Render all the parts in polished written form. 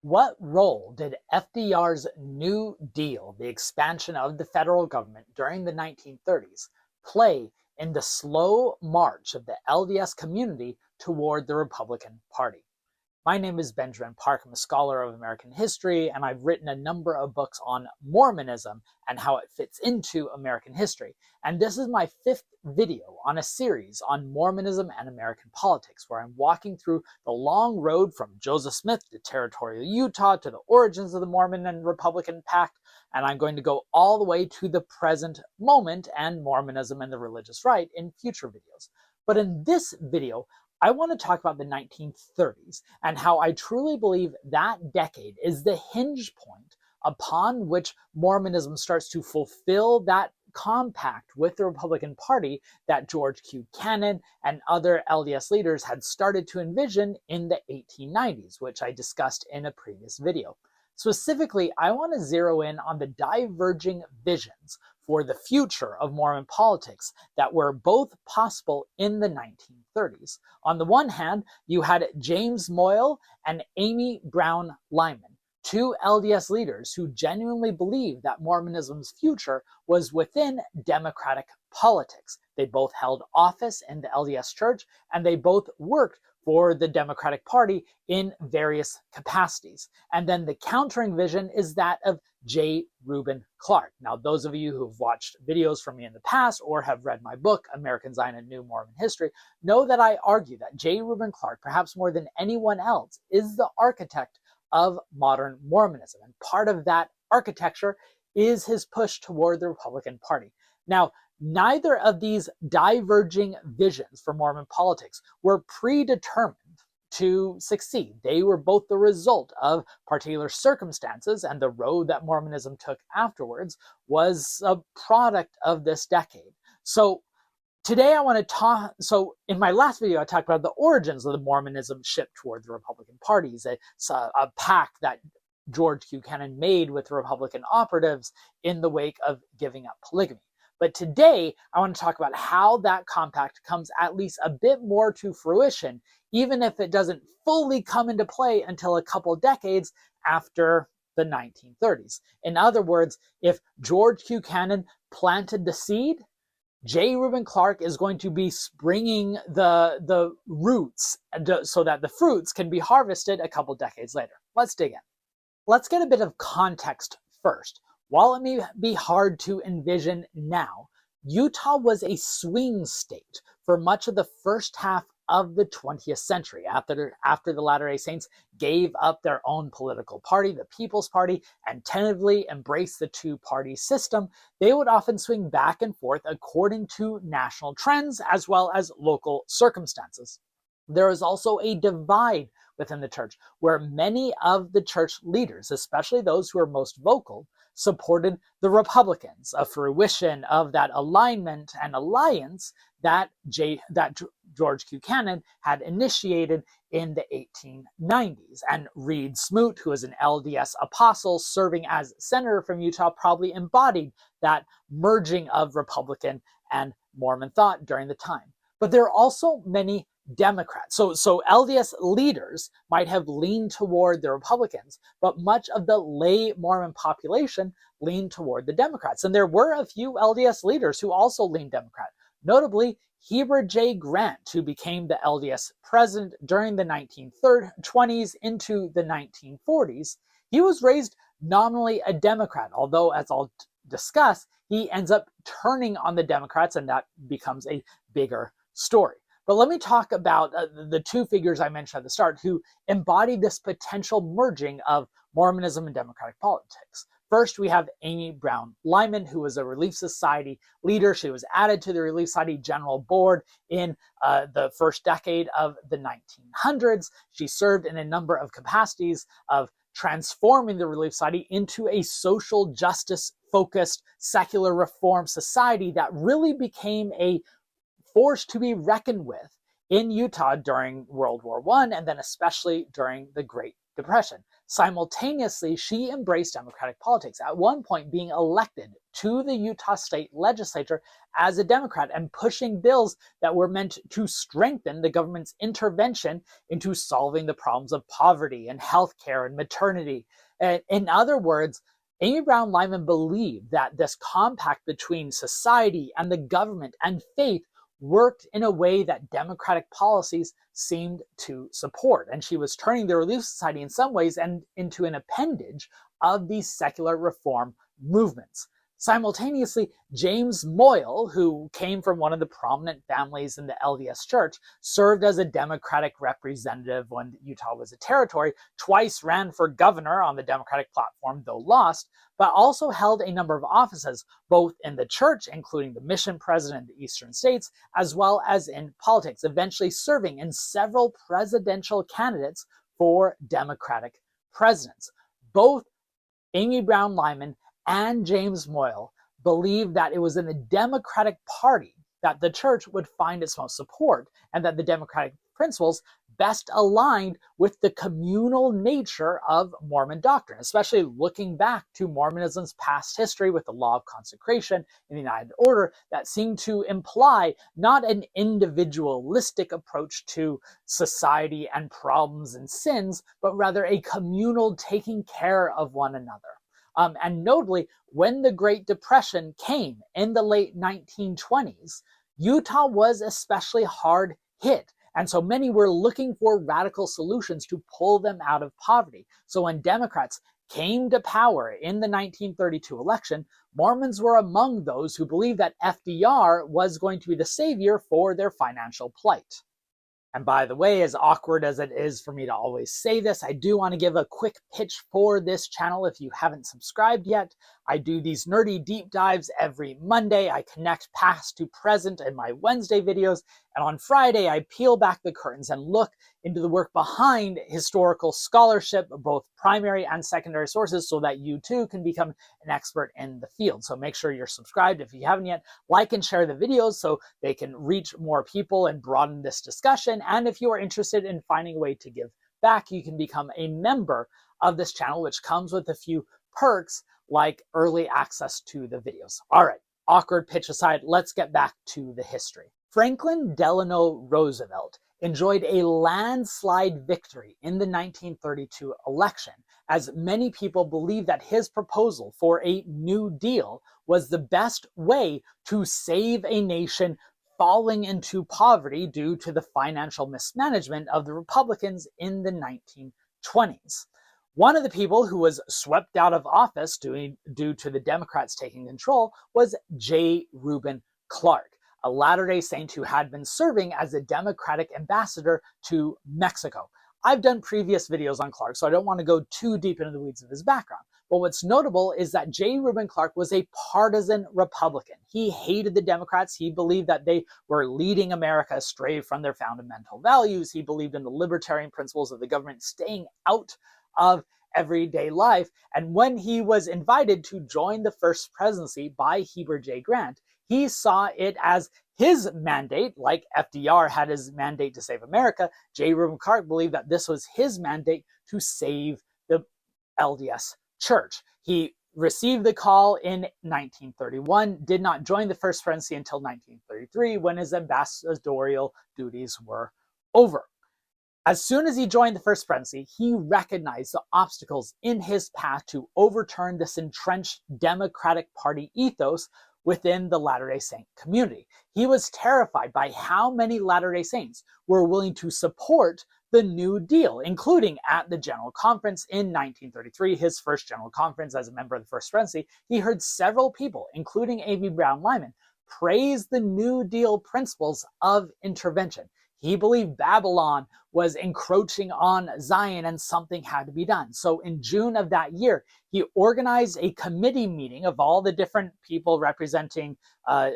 What role did FDR's New Deal, the expansion of the federal government during the 1930s, play in the slow march of the LDS community toward the Republican Party? My name is Benjamin Park. I'm a scholar of American history, and I've written a number of books on Mormonism and how it fits into American history. And this is my fifth video on a series on Mormonism and American politics, where I'm walking through the long road from Joseph Smith to territorial Utah to the origins of the Mormon and Republican Pact, and I'm going to go all the way to the present moment and Mormonism and the religious right in future videos. But in this video, I want to talk about the 1930s and how I truly believe that decade is the hinge point upon which Mormonism starts to fulfill that compact with the Republican Party that George Q. Cannon and other LDS leaders had started to envision in the 1890s, which I discussed in a previous video. Specifically, I want to zero in on the diverging visions for the future of Mormon politics that were both possible in the 1930s. On the one hand, you had James Moyle and Amy Brown Lyman, two LDS leaders who genuinely believed that Mormonism's future was within democratic politics. They both held office in the LDS Church, and they both worked for the Democratic Party in various capacities. And then the countering vision is that of J. Rubin Clark. Now, those of you who've watched videos from me in the past or have read my book, American Zion and New Mormon History, know that I argue that J. Rubin Clark, perhaps more than anyone else, is the architect of modern Mormonism. And part of that architecture is his push toward the Republican Party. Now, neither of these diverging visions for Mormon politics were predetermined to succeed. They were both the result of particular circumstances, and the road that Mormonism took afterwards was a product of this decade. So today I want to talk, in my last video I talked about the origins of the Mormonism shift toward the Republican parties, a pact that George Q. Cannon made with Republican operatives in the wake of giving up polygamy. But today, I want to talk about how that compact comes at least a bit more to fruition, even if it doesn't fully come into play until a couple decades after the 1930s. In other words, if George Q. Cannon planted the seed, J. Rubin Clark is going to be springing the roots so that the fruits can be harvested a couple decades later. Let's dig in. Let's get a bit of context first. While it may be hard to envision now, Utah was a swing state for much of the first half of the 20th century. After the Latter-day Saints gave up their own political party, the People's Party, and tentatively embraced the two-party system, they would often swing back and forth according to national trends as well as local circumstances. There is also a divide within the church, where many of the church leaders, especially those who are most vocal, supported the Republicans, a fruition of that alignment and alliance that George Q. Cannon had initiated in the 1890s. And Reed Smoot, who is an LDS apostle serving as senator from Utah, probably embodied that merging of Republican and Mormon thought during the time. But there are also many Democrats. So LDS leaders might have leaned toward the Republicans, but much of the lay Mormon population leaned toward the Democrats. And there were a few LDS leaders who also leaned Democrat. Notably, Heber J. Grant, who became the LDS president during the 1920s into the 1940s, he was raised nominally a Democrat, although, as I'll discuss, he ends up turning on the Democrats, and that becomes a bigger story. But let me talk about the two figures I mentioned at the start who embodied this potential merging of Mormonism and democratic politics. First, we have Amy Brown Lyman, who was a Relief Society leader. She was added to the Relief Society General Board in the first decade of the 1900s. She served in a number of capacities of transforming the Relief Society into a social justice-focused secular reform society that really became a force to be reckoned with in Utah during World War I, and then especially during the Great Depression. Simultaneously, she embraced democratic politics, at one point being elected to the Utah state legislature as a Democrat and pushing bills that were meant to strengthen the government's intervention into solving the problems of poverty and healthcare and maternity. In other words, Amy Brown Lyman believed that this compact between society and the government and faith worked in a way that democratic policies seemed to support. And she was turning the Relief Society in some ways and into an appendage of these secular reform movements. Simultaneously, James Moyle, who came from one of the prominent families in the LDS Church, served as a Democratic representative when Utah was a territory, twice ran for governor on the Democratic platform, though lost, but also held a number of offices, both in the church, including the mission president of the Eastern States, as well as in politics, eventually serving in several presidential candidates for Democratic presidents. Both Amy Brown Lyman and James Moyle believed that it was in the Democratic Party that the church would find its most support, and that the democratic principles best aligned with the communal nature of Mormon doctrine, especially looking back to Mormonism's past history with the law of consecration in the United Order that seemed to imply not an individualistic approach to society and problems and sins, but rather a communal taking care of one another. And notably, when the Great Depression came in the late 1920s, Utah was especially hard hit. And so many were looking for radical solutions to pull them out of poverty. So when Democrats came to power in the 1932 election, Mormons were among those who believed that FDR was going to be the savior for their financial plight. And by the way, as awkward as it is for me to always say this, I do want to give a quick pitch for this channel if you haven't subscribed yet. I do these nerdy deep dives every Monday. I connect past to present in my Wednesday videos. And on Friday, I peel back the curtains and look into the work behind historical scholarship, both primary and secondary sources, so that you too can become an expert in the field. So make sure you're subscribed if you haven't yet. Like and share the videos so they can reach more people and broaden this discussion. And if you are interested in finding a way to give back, you can become a member of this channel, which comes with a few perks like early access to the videos. All right, awkward pitch aside, let's get back to the history. Franklin Delano Roosevelt enjoyed a landslide victory in the 1932 election, as many people believed that his proposal for a New Deal was the best way to save a nation falling into poverty due to the financial mismanagement of the Republicans in the 1920s. One of the people who was swept out of office due to the Democrats taking control was J. Rubin Clark, a Latter-day Saint who had been serving as a Democratic ambassador to Mexico. I've done previous videos on Clark, so I don't want to go too deep into the weeds of his background. But what's notable is that J. Rubin Clark was a partisan Republican. He hated the Democrats. He believed that they were leading America astray from their fundamental values. He believed in the libertarian principles of the government staying out of everyday life. And when he was invited to join the First Presidency by Heber J. Grant, he saw it as his mandate, like FDR had his mandate to save America. J. Rubin Clark believed that this was his mandate to save the LDS Church. He received the call in 1931, did not join the First Presidency until 1933 when his ambassadorial duties were over. As soon as he joined the First Presidency, he recognized the obstacles in his path to overturn this entrenched Democratic Party ethos within the Latter-day Saint community. He was terrified by how many Latter-day Saints were willing to support the New Deal, including at the General Conference in 1933, his first General Conference as a member of the First Presidency. He heard several people, including Amy Brown Lyman, praise the New Deal principles of intervention. He believed Babylon was encroaching on Zion and something had to be done. So in June of that year, he organized a committee meeting of all the different people representing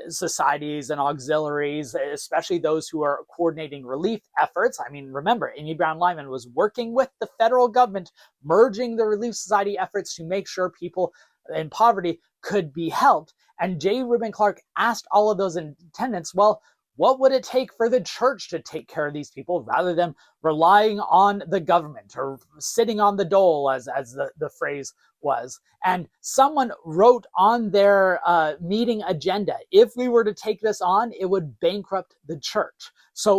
societies and auxiliaries, especially those who are coordinating relief efforts. I mean, remember, Amy Brown Lyman was working with the federal government, merging the Relief Society efforts to make sure people in poverty could be helped. And J. Rubin Clark asked all of those in attendance, well, What would it take for the church to take care of these people rather than relying on the government or sitting on the dole, as the phrase was? And someone wrote on their meeting agenda, if we were to take this on, it would bankrupt the church.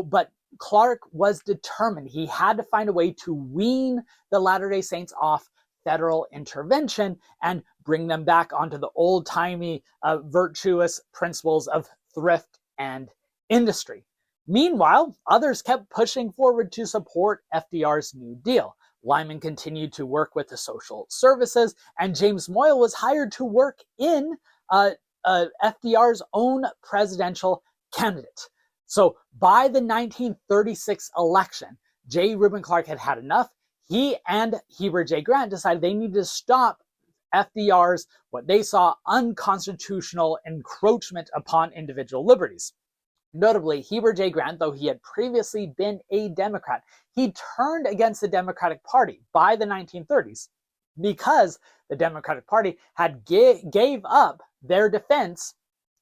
But Clark was determined. He had to find a way to wean the Latter-day Saints off federal intervention and bring them back onto the old-timey virtuous principles of thrift and industry. Meanwhile, others kept pushing forward to support FDR's New Deal. Lyman continued to work with the social services, and James Moyle was hired to work in FDR's own presidential candidate. So by the 1936 election, J. Rubin Clark had had enough. He and Heber J. Grant decided they needed to stop FDR's, what they saw, unconstitutional encroachment upon individual liberties. Notably, Heber J. Grant, though he had previously been a Democrat, he turned against the Democratic Party by the 1930s because the Democratic Party had gave up their defense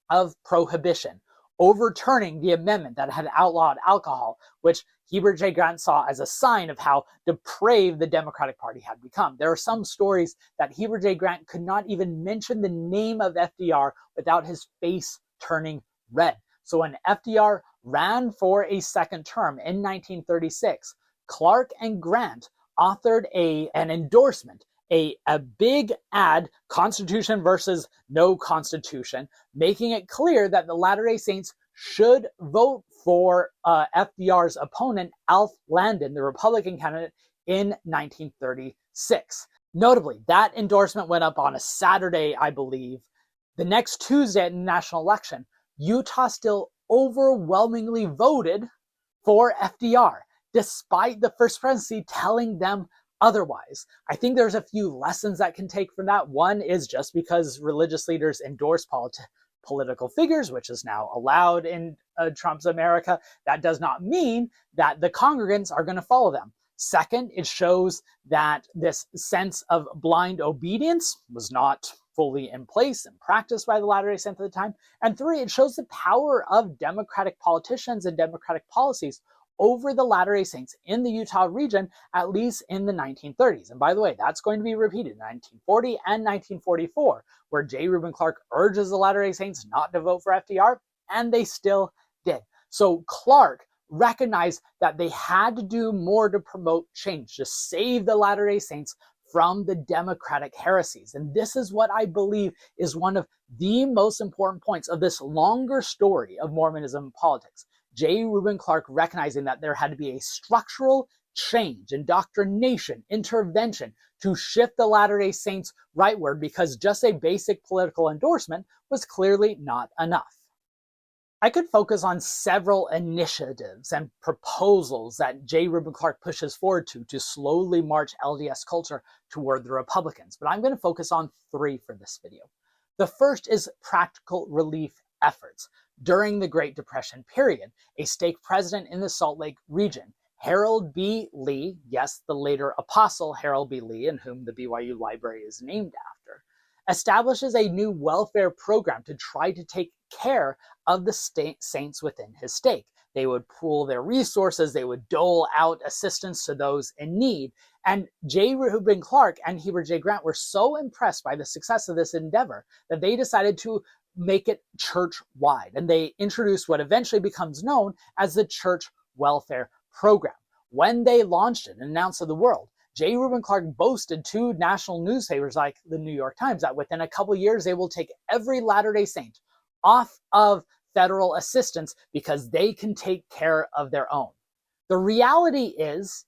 of prohibition, overturning the amendment that had outlawed alcohol, which Heber J. Grant saw as a sign of how depraved the Democratic Party had become. There are some stories that Heber J. Grant could not even mention the name of FDR without his face turning red. So when FDR ran for a second term in 1936, Clark and Grant authored an endorsement, a big ad, Constitution versus no Constitution, making it clear that the Latter-day Saints should vote for FDR's opponent, Alf Landon, the Republican candidate, in 1936. Notably, that endorsement went up on a Saturday, I believe. The next Tuesday in the national election, Utah still overwhelmingly voted for FDR, despite the First Presidency telling them otherwise. I think there's a few lessons that can take from that. One is just because religious leaders endorse political figures, which is now allowed in Trump's America, that does not mean that the congregants are going to follow them. Second, it shows that this sense of blind obedience was not fully in place and practiced by the Latter-day Saints at the time. And three, it shows the power of Democratic politicians and Democratic policies over the Latter-day Saints in the Utah region, at least in the 1930s. And by the way, that's going to be repeated in 1940 and 1944, where J. Rubin Clark urges the Latter-day Saints not to vote for FDR, and they still did. So Clark recognized that they had to do more to promote change, to save the Latter-day Saints from the democratic heresies. And this is what I believe is one of the most important points of this longer story of Mormonism and politics. J. Rubin Clark recognizing that there had to be a structural change, indoctrination, intervention to shift the Latter-day Saints rightward, because just a basic political endorsement was clearly not enough. I could focus on several initiatives and proposals that J. Rubin Clark pushes forward to slowly march LDS culture toward the Republicans, but I'm going to focus on three for this video. The first is practical relief efforts. During the Great Depression period, a stake president in the Salt Lake region, Harold B. Lee, yes, the later apostle Harold B. Lee, in whom the BYU library is named after, establishes a new welfare program to try to take care of the saints within his stake. They would pool their resources, they would dole out assistance to those in need. And J. Rubin Clark and Heber J. Grant were so impressed by the success of this endeavor that they decided to make it church-wide. And they introduced what eventually becomes known as the Church Welfare Program. When they launched it and announced to the world, J. Rubin Clark boasted to national newspapers like the New York Times that within a couple years they will take every Latter-day Saint off of federal assistance because they can take care of their own. The reality is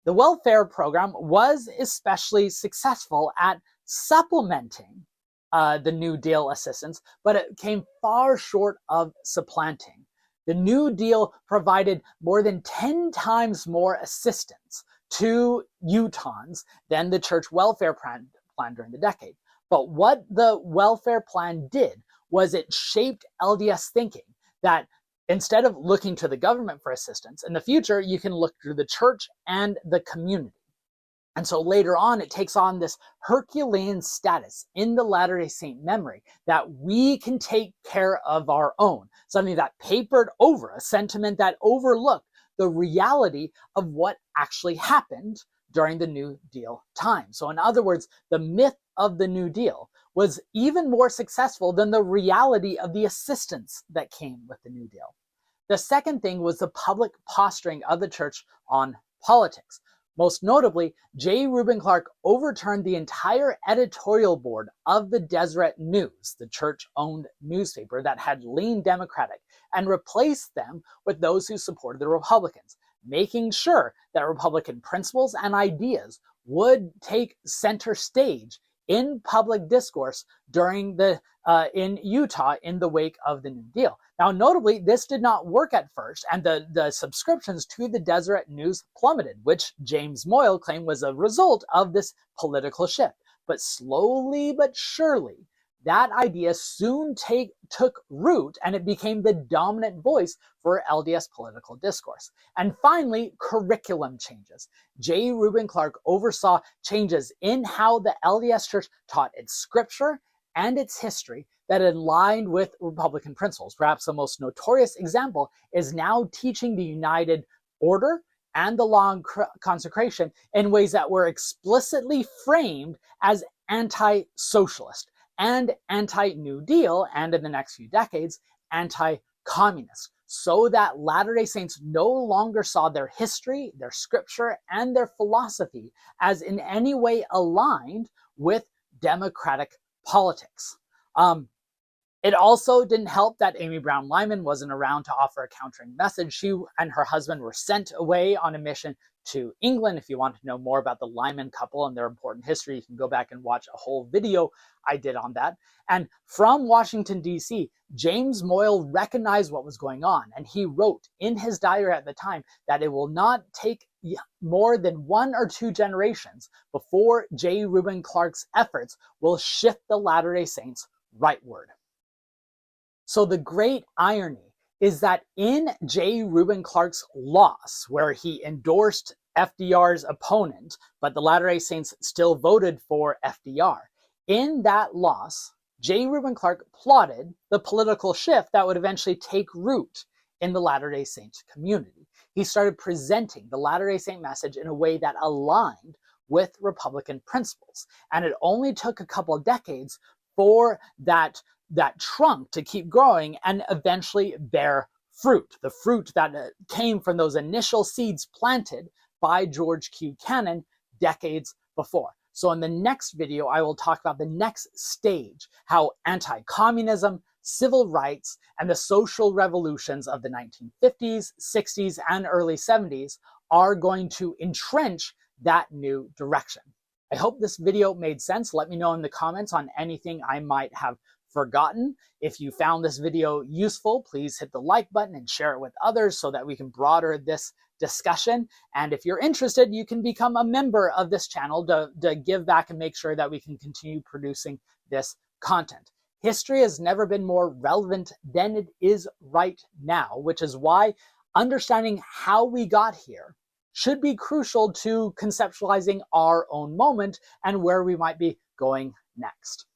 the welfare program was especially successful at supplementing the New Deal assistance, but it came far short of supplanting. The New Deal provided more than 10 times more assistance to Utahns than the church welfare plan during the decade. But what the welfare plan did was it shaped LDS thinking that instead of looking to the government for assistance, in the future, you can look to the church and the community. And so later on, it takes on this Herculean status in the Latter-day Saint memory that we can take care of our own, something that papered over, a sentiment that overlooked the reality of what actually happened during the New Deal time. So in other words, the myth of the New Deal was even more successful than the reality of the assistance that came with the New Deal. The second thing was the public posturing of the church on politics. Most notably, J. Rubin Clark overturned the entire editorial board of the Deseret News, the church-owned newspaper that had leaned Democratic, and replaced them with those who supported the Republicans, making sure that Republican principles and ideas would take center stage in public discourse during in Utah in the wake of the New Deal. Now, notably, this did not work at first, and the subscriptions to the Deseret News plummeted, which James Moyle claimed was a result of this political shift. But slowly but surely, that idea soon took root, and it became the dominant voice for LDS political discourse. And finally, curriculum changes. J. Rubin Clark oversaw changes in how the LDS Church taught its scripture and its history that aligned with Republican principles. Perhaps the most notorious example is now teaching the United Order and the law and consecration in ways that were explicitly framed as anti-socialist and anti-New Deal, and in the next few decades, anti-communist, so that Latter-day Saints no longer saw their history, their scripture, and their philosophy as in any way aligned with democratic politics. It also didn't help that Amy Brown Lyman wasn't around to offer a countering message. She and her husband were sent away on a mission to England. If you want to know more about the Lyman couple and their important history, you can go back and watch a whole video I did on that. And from Washington, D.C., James Moyle recognized what was going on, and he wrote in his diary at the time that it will not take more than 1 or 2 generations before J. Rubin Clark's efforts will shift the Latter-day Saints rightward. So the great irony is that in J. Rubin Clark's loss, where he endorsed FDR's opponent, but the Latter-day Saints still voted for FDR, in that loss, J. Rubin Clark plotted the political shift that would eventually take root in the Latter-day Saint community. He started presenting the Latter-day Saint message in a way that aligned with Republican principles. And it only took a couple of decades for that trunk to keep growing and eventually bear fruit. The fruit that came from those initial seeds planted by George Q. Cannon decades before. So in the next video, I will talk about the next stage, how anti-communism, civil rights, and the social revolutions of the 1950s, 60s, and early 70s are going to entrench that new direction. I hope this video made sense. Let me know in the comments on anything I might have forgotten. If you found this video useful, please hit the like button and share it with others so that we can broaden this discussion. And if you're interested, you can become a member of this channel to give back and make sure that we can continue producing this content. History has never been more relevant than it is right now, which is why understanding how we got here should be crucial to conceptualizing our own moment and where we might be going next.